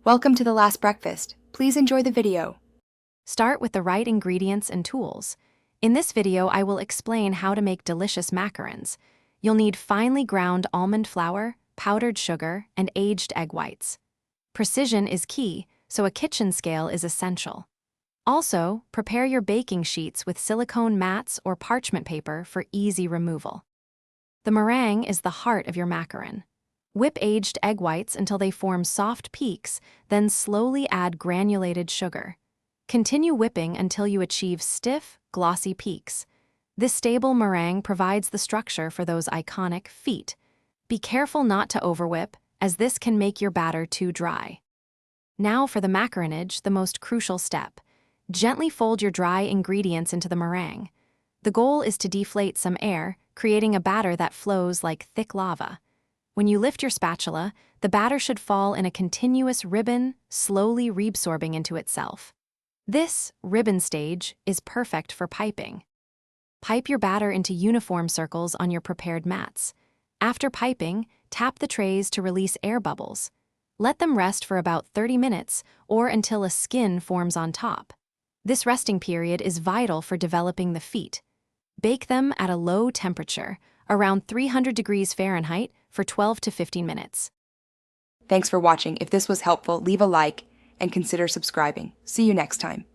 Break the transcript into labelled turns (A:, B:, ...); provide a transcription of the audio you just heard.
A: Welcome to the last breakfast. Please enjoy the video.
B: Start with the right ingredients and tools. In this video, I will explain how to make delicious macarons. You'll need finely ground almond flour, powdered sugar, and aged egg whites. Precision is key, so a kitchen scale is essential. Also, prepare your baking sheets with silicone mats or parchment paper for easy removal. The meringue is the heart of your macaron. Whip aged egg whites until they form soft peaks, then slowly add granulated sugar. Continue whipping until you achieve stiff, glossy peaks. This stable meringue provides the structure for those iconic feet. Be careful not to overwhip, as this can make your batter too dry. Now for the macaronage, the most crucial step. Gently fold your dry ingredients into the meringue. The goal is to deflate some air, creating a batter that flows like thick lava. When you lift your spatula, the batter should fall in a continuous ribbon, slowly reabsorbing into itself. This ribbon stage is perfect for piping. Pipe your batter into uniform circles on your prepared mats. After piping, tap the trays to release air bubbles. Let them rest for about 30 minutes or until a skin forms on top. This resting period is vital for developing the feet. Bake them at a low temperature, around 300 degrees Fahrenheit, for 12 to 15 minutes.
A: Thanks for watching. If this was helpful, leave a like and consider subscribing. See you next time.